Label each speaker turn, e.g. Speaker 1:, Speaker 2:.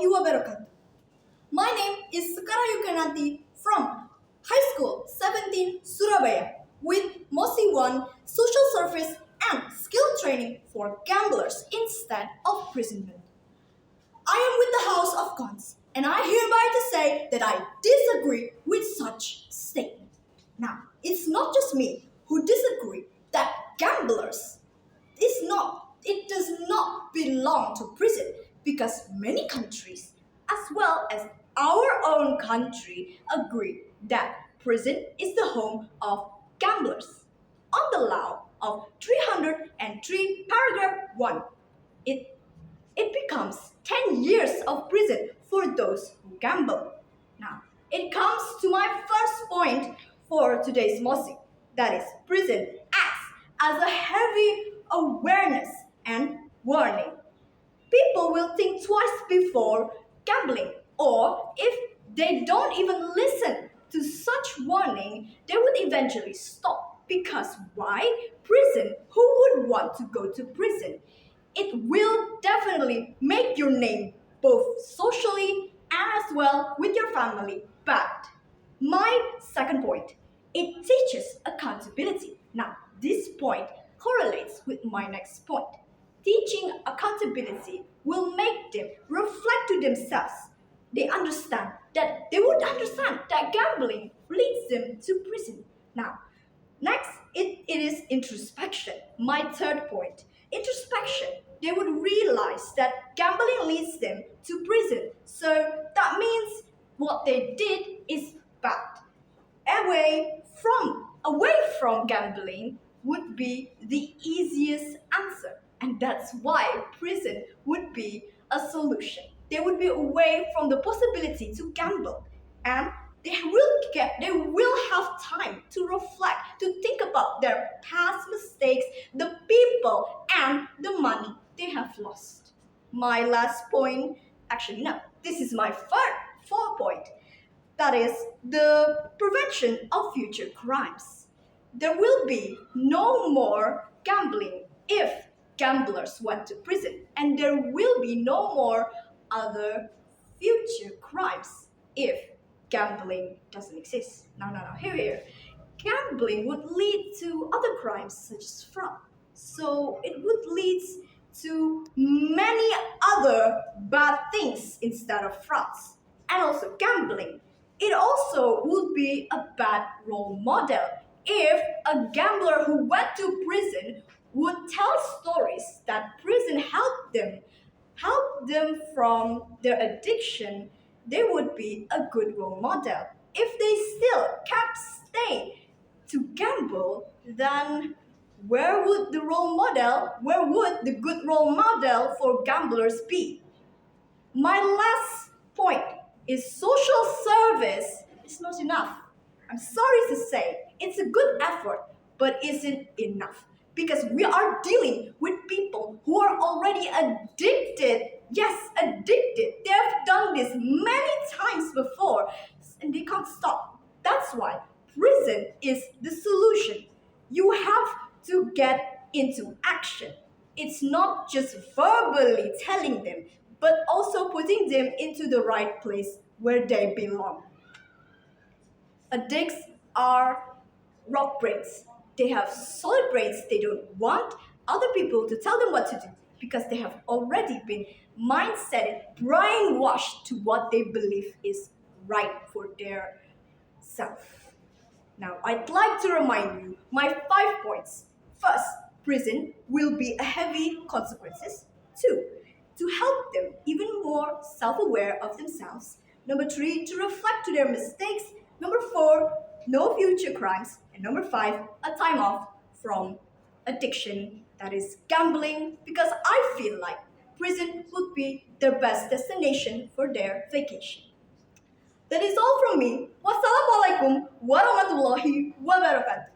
Speaker 1: warahmatullahi wabarakatuh. My name is Sekar Kinanti from High School 17 Surabaya with mosi 1 Social Service and Skill Training for Gamblers instead of imprisonment. I am with the House of Cons and I hereby to say that I disagree with such statement. Now, it's not just me who disagree that gamblers it does not belong to prison because many countries as well as our own country agree that prison is the home of gamblers. On the law of 303 paragraph 1, it becomes 10 years of prison for those who gamble. Now, it comes to my first point for today's mosi, that is, prison acts as a heavy awareness and warning. People will think twice before gambling, or if they don't even listen to such warning, they would eventually stop. Because why? Prison. Who would want to go to prison? It will definitely make your name both socially and as well with your family bad. My second point, it teaches accountability. Now, this point correlates with my next point. Teaching accountability will make them reflect to themselves. They would understand that gambling leads them to prison. Now, next, it is introspection. My third point, introspection. They would realize that gambling leads them to prison. So that means what they did is bad. Away from gambling would be the easiest answer. And that's why prison would be a solution. They would be away from the possibility to gamble. And they will have time to reflect, to think about their past mistakes, the people, and the money they have lost. My last point, actually no, this is my fourth point. That is the prevention of future crimes. There will be no more gambling if gamblers went to prison, and there will be no more other future crimes if gambling doesn't exist. No, here. Gambling would lead to other crimes such as fraud. So it would lead to many other bad things instead of frauds. And also gambling. It also would be a bad role model if a gambler who went to prison would tell stories that prison helped them from their addiction. They would be a good role model. If they still kept staying to gamble, then where would the good role model for gamblers be? My last point is social service is not enough. I'm sorry to say, it's a good effort, but isn't enough. Because we are dealing with people who are already addicted. Yes, addicted. They have done this many times before and they can't stop. That's why prison is the solution. You have to get into action. It's not just verbally telling them, but also putting them into the right place where they belong. Addicts are rock brains. They have solid brains. They don't want other people to tell them what to do because they have already been mindset brainwashed to what they believe is right for their self. Now, I'd like to remind you my 5 points. First, prison will be a heavy consequences. 2, to help them even more self-aware of themselves. Number 3, to reflect to their mistakes. Number 4, no future crimes. And number 5, a time off from addiction, that is gambling, because I feel like prison would be their best destination for their vacation. That is all from me. Wassalamualaikum warahmatullahi wabarakatuh.